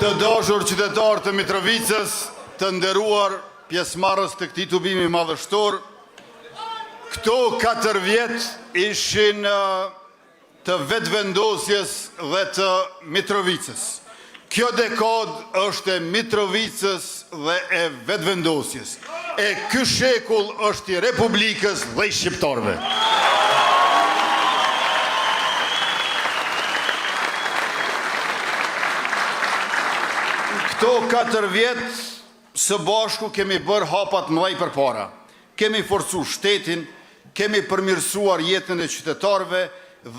Të dashur qytetarë të Mitrovicës, të nderuar pjesëmarrës të këtij tubimi madhështor, këto 4 vjet ishin të vetëvendosjes dhe të Mitrovicës. Kjo dekadë është e Mitrovicës dhe e vetëvendosjes. E ky shekull është i Republikës dhe i shqiptarëve. Këto 4 vjet së bashku kemi bërë hapat mëdhej përpara. Kemi forcu shtetin, kemi përmirësuar jetën e qytetarëve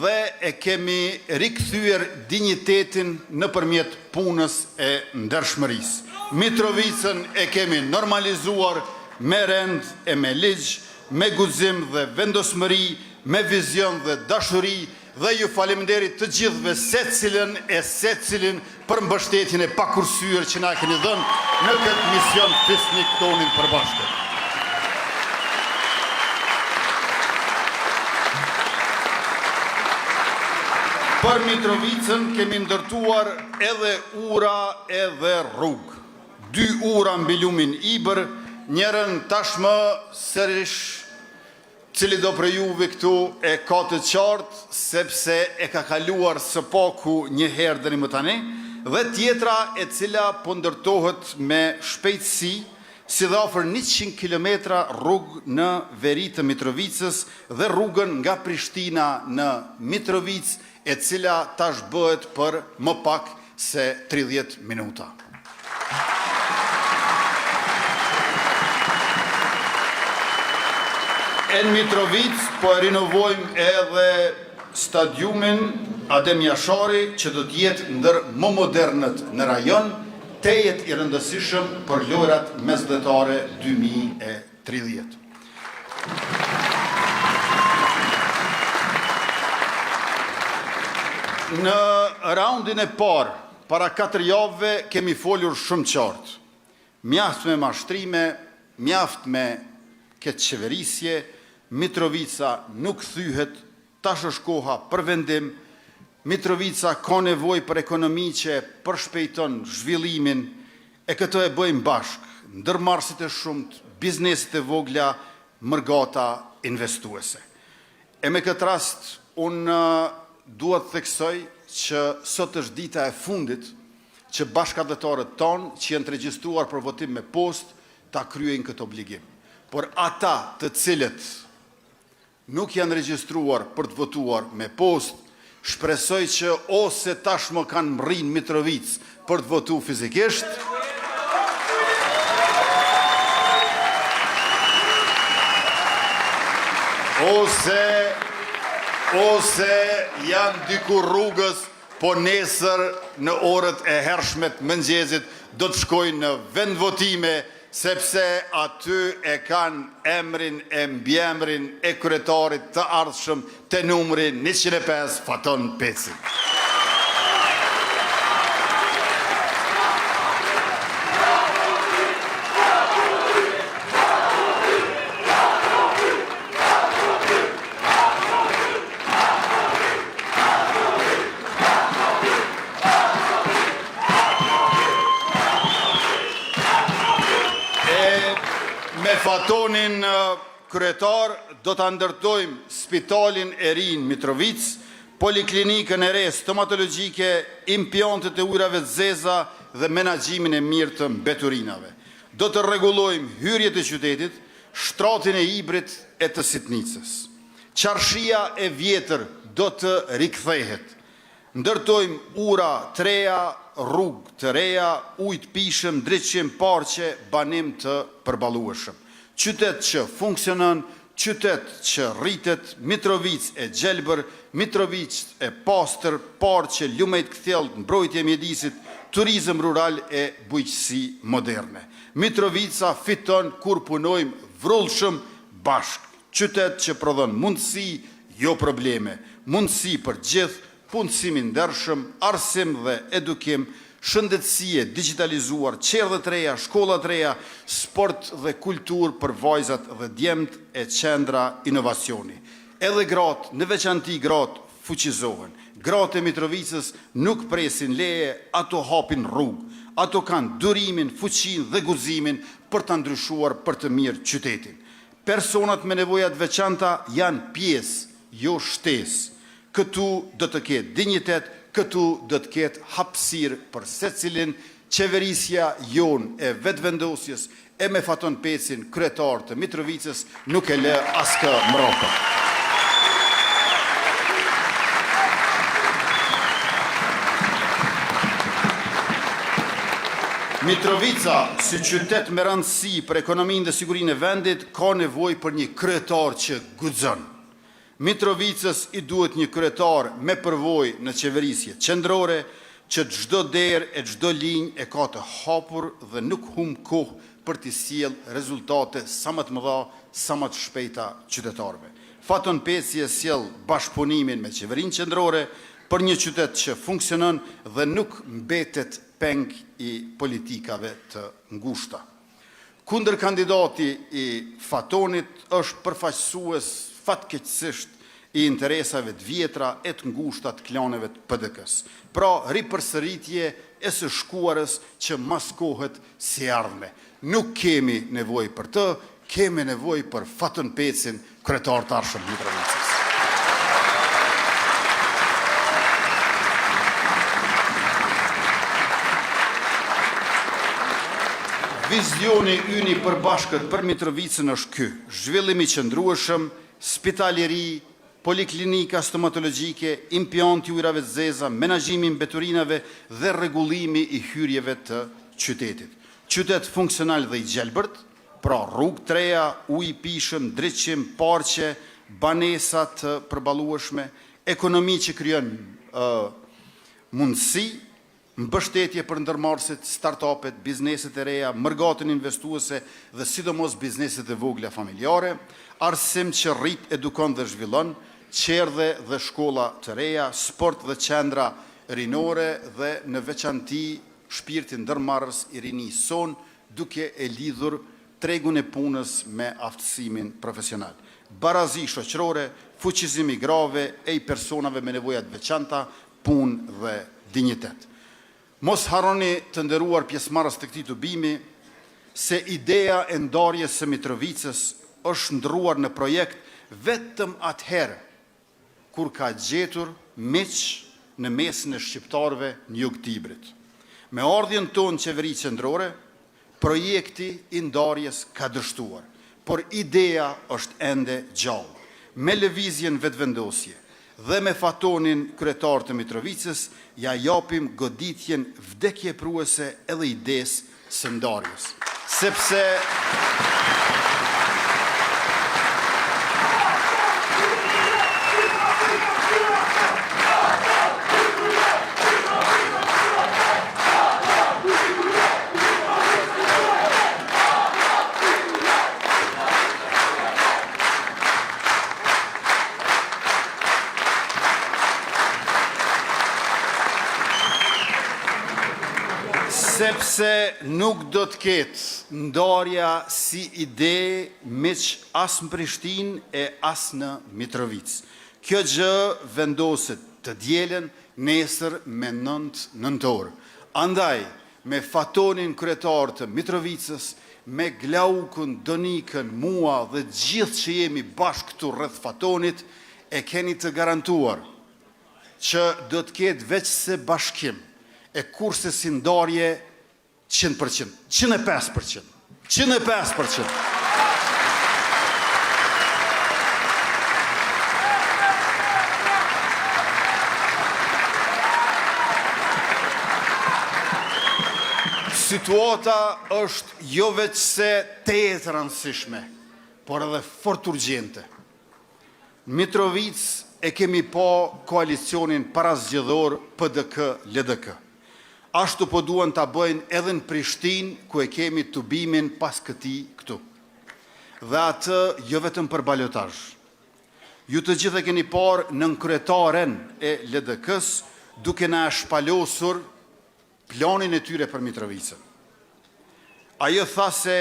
dhe e kemi rikthyer dinjitetin nëpërmjet punës e ndershmërisë. Mitrovicën e kemi normalizuar me rend e me ligj, me guxim dhe vendosmëri, me vizion dhe dashuri, dhe ju faleminderit të gjithëve secilin për mbështetjen e pakursyer që na keni dhënë në këtë mision fisnik tonin përbashkët. Për Mitrovicën kemi ndërtuar edhe ura edhe rrugë. 2 ura mbi lumin Ibër, njërën tashmë sërish cili do për juve këtu e ka të qartë, sepse e ka kaluar së paku një herë deri më tani, dhe tjetra e cila po ndërtohet me shpejtësi, si dhe afër 100 km rrugë në veri të Mitrovicës dhe rrugën nga Prishtina në Mitrovicë, e cila tash bëhet për më pak se 30 minuta. Në Mitrovicë po e rinovojmë edhe stadiumin Adem Jashari, që do të jetë ndër më modernët në rajon, tejet i rëndësishëm për lojrat mesdhetare 2030. Në raundin e parë, para 4 javëve, kemi folur shumë qartë. Mjaft me mashtrime, mjaft me këtë qeverisje, Mitrovica nuk thyhet, tash është koha për vendim. Mitrovica ka nevojë për ekonomi që përshpejton zhvillimin, e këtë e bëjmë bashkë, ndërmarrësit e shumt, bizneset e vogla, mërgata investuese. E me këtë rast, unë duhet të theksoj që sot është dita e fundit që bashkëdhetarët tonë që janë të regjistruar për votim me post ta kryejnë këtë obligim. Por ata të cilët nuk janë regjistruar për të votuar me post, shpresoj që ose tashmë kanë mrinë Mitrovicë për të votu fizikisht, ose janë diku rrugës, po nesër në orët e hershmet mëngjesit do të shkojnë në vend votime, sepse aty e kanë emrin e mbiemrin e kryetarit të ardhshëm të numri 105 Faton Peci. Me Fatonin kryetar do të ndërtojmë spitalin e ri në Mitrovicë, poliklinikën e re stomatologjike, implantet e ujrave të zeza dhe menaxhimin e mirë të mbeturinave. Do të rregullojmë hyrjet e qytetit, shtratin e Ibrit e të Sitnicës. Qarshia e vjetër do të rikthehet. Ndërtojmë ura të reja, rrugë të reja, ujë të pishëm, drejtësim, parqe, banim të përballueshëm. Qytet që funksionon, qytet që rritet, Mitrovicë e gjelbër, Mitrovicë e pastër, parqe, lumejt kthjellë, mbrojtje e mjedisit, turizëm rural e bujqësi moderne. Mitrovica fiton kur punojmë vrullshëm bashkë. Qytet që prodhon mundësi, jo probleme. Mundësi për gjithë, punësimin ndershëm, arsim dhe edukim, shëndetësie digitalizuar, qerdhe të reja, shkolla të reja, sport dhe kultur për vajzat dhe djemt e qendra inovacioni. Edhe gratë, në veçanti gratë, fuqizohen. Gratë e Mitrovicës nuk presin leje, ato hapin rrugë, ato kanë durimin, fuqin dhe guximin për të ndryshuar për të mirë qytetin. Personat me nevojat veçanta janë pjesë, jo shtesë. Këtu do të ketë dinjitet, këtu do të ketë hapësirë për secilin. Qeverisja jon e vetëvendosjes e me Faton Pecin, kryetar të Mitrovicës, nuk e lë askë mbrapa. Mitrovica, si qytet me rëndësi për ekonominë dhe sigurinë e vendit, ka nevojë për një kryetar që guxon. Mitrovicës i duhet një kryetar me përvojë në qeverisje qendrore, që çdo derë e çdo linjë e ka të hapur dhe nuk humb kohë për të sjellë rezultate sa më të mëdha, sa më të shpejta qytetarëve. Faton Peci e sjell bashkëpunimin me qeverinë qendrore për një qytet që funksionon dhe nuk mbetet peng i politikave të ngushta. Kundër kandidati i Fatonit është përfaqësues fatkeqësisht i interesave të vjetra e të ngushta të klaneve të PDK-s. Pra, ripërsëritje e së shkuarës që maskohet si ardhme. Nuk kemi nevojë për të, kemi nevojë për Faton Pecin, kryetar të ardhshëm Mitrovicës. Vizioni ynë i përbashkët për Mitrovicën është ky: zhvillim i qëndrueshëm, spitaleri, poliklinika stomatologjike, impjanti ujrave të zeza, menaxhimi i mbeturinave dhe rregullimi i hyrjeve të qytetit. Qytet funksional dhe i gjelbërt, pra rrugë të reja, ujë i pishëm, drejtësim, parqe, banesa të përballueshme, ekonomi që krijon mundësi, mbështetje për ndërmarrësit, startupet, bizneset e reja, mërgatën investuese dhe sidomos bizneset e vogla familjare, arsim që rrit, edukon dhe zhvillon, qerdhe dhe shkolla të reja, sport dhe qendra rinore dhe në veçanti shpirtin ndërmarrës i rinisë son, duke e lidhur tregun e punës me aftësimin profesional. Barazi shoqërore, fuqizimi grave e i personave me nevojat veçanta, punë dhe dinjitet. Mos harroni të nderuar pjesëmarrës të këtij tubimi se ideja e ndarjes së Mitrovicës është ndruar në projekt vetëm atëherë kur ka gjetur miq në mesin e shqiptarëve në jug të Ibrit. Me ardhjen tonë qeveri qendrore, projekti i ndarjes ka dështuar, por ideja është ende gjallë. Me lëvizjen vetëvendosje dhe me Fatonin kryetar të Mitrovicës, ja japim goditjen vdekjepruese edhe idesë së ndarjes. Sepse nuk do të ketë ndarja si ide miq as në Prishtinë e as në Mitrovicë. Kjo gjë vendoset të dielen nesër me 9 nëntor. Andaj, me Fatonin kryetar të Mitrovicës, me Glaukun, Donikën, mua dhe gjithë që jemi bashkë këtu rreth Fatonit, e keni të garantuar që do të ketë veç se bashkim, e kurse si ndarje 100%, 105%, 105%. Situata është jo veç se të rëndësishme, por edhe fort urgjente. Mitrovicë e kemi pa koalicionin parazgjedhor PDK-LDK. Ashtu po duan ta bëjnë edhe në Prishtinë, ku e kemi tubimin pas këtij këtu. Dhe atë jo vetëm për balotazh. Ju të gjithë e keni parë nën kryetaren e LDK-s duke na shpalosur planin e tyre për Mitrovicën. Ajo tha se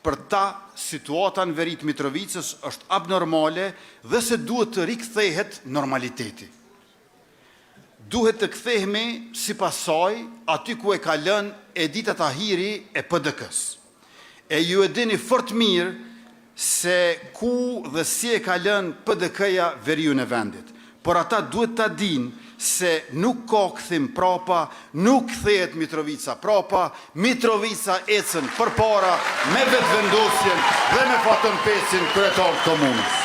për ta situata në veri të Mitrovicës është abnormale dhe se duhet të rikthehet normaliteti. duhet të kthehemi si pasoj aty ku e ka lënë Edita Tahiri e PDK-s. E ju e dini fort mirë se ku dhe si e ka lënë PDK-ja veriun e vendit. Por ata duhet ta dinë se nuk ka kthim prapa, nuk kthehet Mitrovica prapa, Mitrovica ecën përpara me vetëvendosjen dhe me Faton Pecin, kryetar të komunës.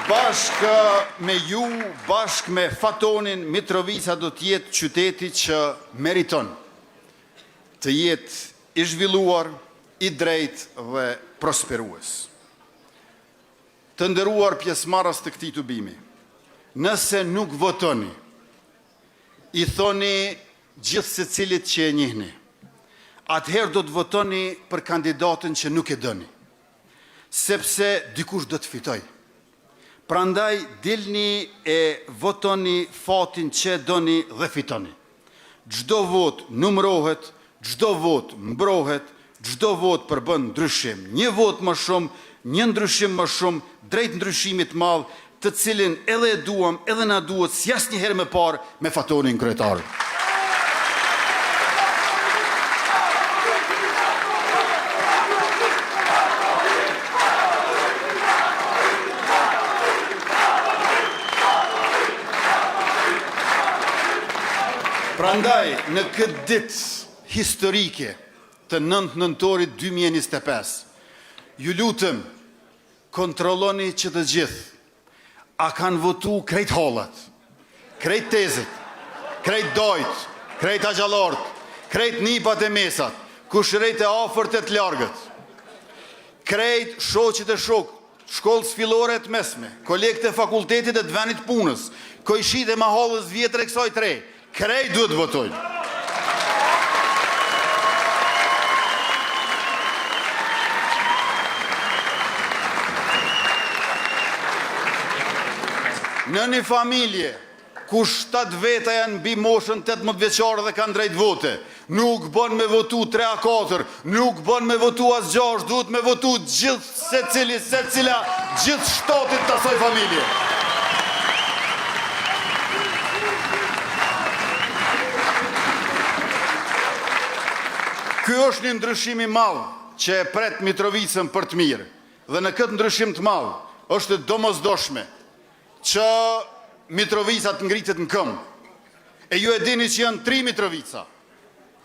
Bashkë me ju, bashkë me Fatonin, Mitrovica do t'jetë qyteti që meriton të jetë i zhvilluar, i drejt dhe prosperues. Të nderuar pjesëmarrës të këtij tubimi, nëse nuk votoni, i thoni gjithë secilit që e njihni, atëherë do të votoni për kandidatën që nuk e doni, sepse dikush do të fitojë. Prandaj dilni e votoni fatin që doni dhe fitoni. Çdo vot numërohet, çdo vot mbrohet, çdo vot përbën ndryshim. Një vot më shumë, një ndryshim më shumë, drejt ndryshimit madh, të cilin edhe e duam, edhe na duhet si asnjëherë më parë me Fatonin kryetar. Prandaj, në këtë ditë historike të 9 nëntorit 2025, ju lutem, kontrolloni që të gjithë, a kanë votu krejt hallat, krejt tezit, krejt dojt, krejt agjallort, krejt nipat e mesat, kushrejt e afërt e të largët, krejt shoqit e shok, shkollës fillore të mesme, kolegët e fakultetit e të venit punës, kojshit e mahallës vjetër e kësaj tre, krejt duhet votojnë. Në një familje, ku 7 veta janë mbi moshën 18 vjeçare dhe kanë drejt vote, nuk bën me votu 3 a 4, nuk bën me votu as 6, duhet me votu gjithë secila, gjithë shtatit të asaj familje. Ky është një ndryshim i madh që e pret Mitrovicën për të mirë. Dhe në këtë ndryshim të madh është domosdoshme që Mitrovica të ngritet në këmbë. E ju e dini që janë 3 Mitrovica.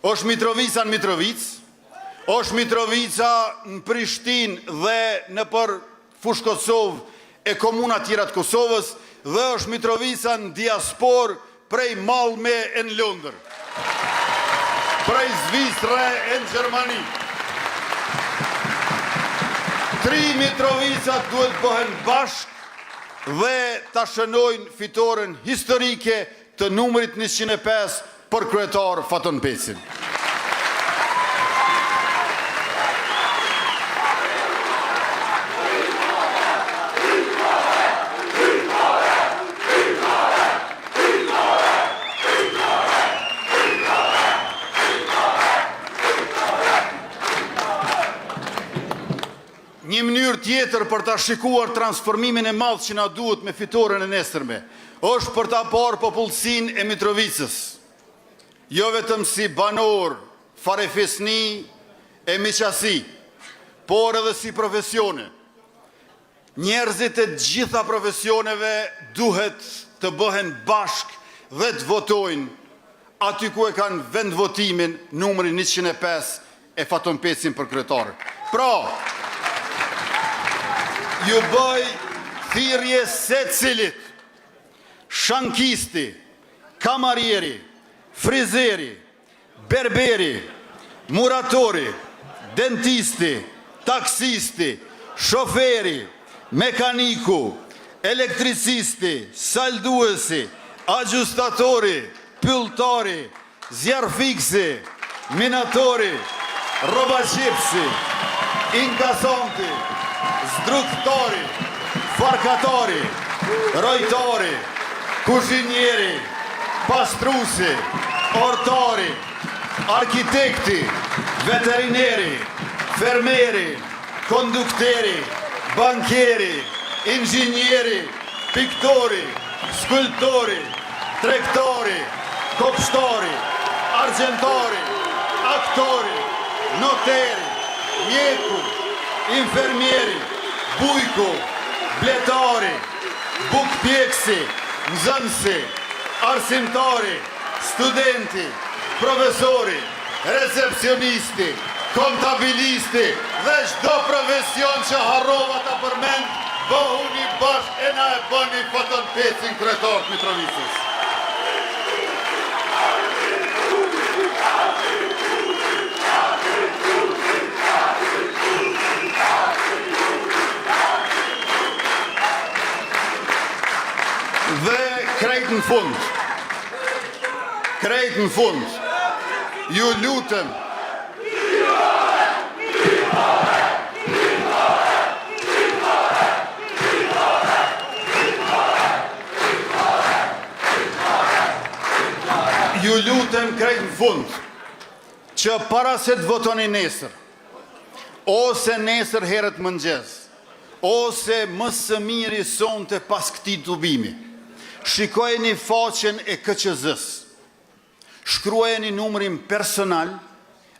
Është Mitrovica në Mitrovic, është Mitrovica në Prishtinë dhe në për fushë Kosovë e komuna tjera të Kosovës, dhe është Mitrovica në diaspor prej Malme e në Londër, prej Zvicre e në Gjermani. 3 Mitrovica duhet bëhen bashkë dhe ta shënojnë fitoren historike të numrit 105 për kryetar Faton Pecin. Një mënyrë tjetër për ta shikuar transformimin e madh që na duhet me fitoren e nesërme, është për ta parë popullsinë e Mitrovicës, jo vetëm si banor, farefisni e miqësi, por edhe si profesione. Njerëzit e gjitha profesioneve duhet të bëhen bashkë dhe të votojnë aty ku e kanë vend votimin numrin 105 e Faton Pecin për kryetar. Pra, ju bëj thirrje secilit, shankisti, kamarieri, frizeri, berberi, muratori, dentisti, taksisti, shoferi, mekaniku, elektricisti, salduesi, agjustatori, pylltari, zjarfiksi, minatori, robaqipsi, inkasonti, zdruktori, farkatori, rojtori, kuzhinieri, pastrusi, ortari, arkitekti, veterineri, fermeri, kondukteri, bankieri, inxhinieri, piktori, skulptori, tregtori, kopshtori, argjentari, aktori, noteri, mjeku, infermieri, bujku, bletari, bukpjeksi, nxënësi, arsimtari, studenti, profesori, recepcionisti, kontabilisti dhe çdo profesion që harrova ta përmend, bëhuni bashkë e na e bëni fotonpecin kryetar të Mitrovicës. Dhe krejt në fund, ju lutem, krejt në fund, që para se të votoni nesër, ose nesër herët mëngjes, ose më së miri sonte pas këtij tubimi, shikojeni faqen e KQZ-s, shkruajeni numrin personal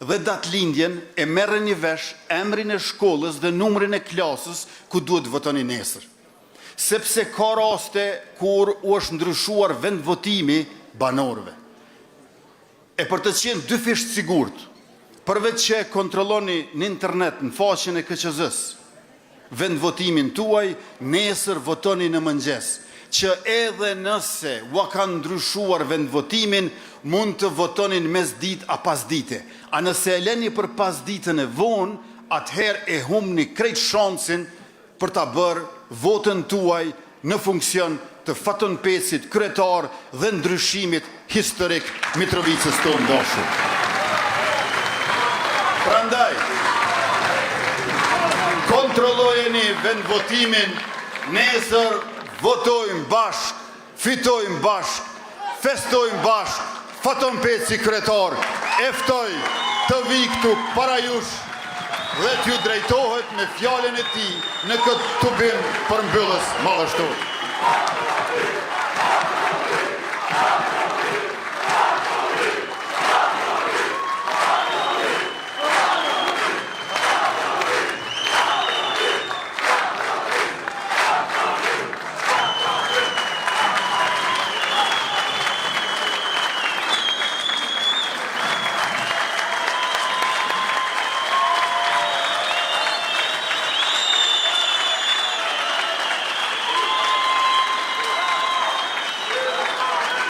dhe datëlindjen e merreni vesh emrin e shkollës dhe numrin e klasës ku duhet votoni nesër. Sepse ka raste kur u është ndryshuar vendvotimi banorëve. E për të qenë dy fisht sigurt, përveç që kontrolloni në internet në faqen e KQZ-s vendvotimin tuaj, nesër votoni në mëngjes, që edhe nëse ua kanë ndryshuar vendvotimin, mund të votonin mes dit a pas dite. A nëse e leni për pas ditën e vonë, atëherë e humni krejt shansin për ta bërë votën tuaj në funksion të fotonpecit kryetar dhe ndryshimit historik Mitrovicës tonë dashur. Prandaj, kontrollojeni vendvotimin, nesër votojmë bashk, fitojmë bashk, festojmë bashk, fotonpeci kryetar, eftoj të vi këtu para jush dhe t'ju drejtohet me fjalën e tij në këtë tubim për mbyllës madhështor.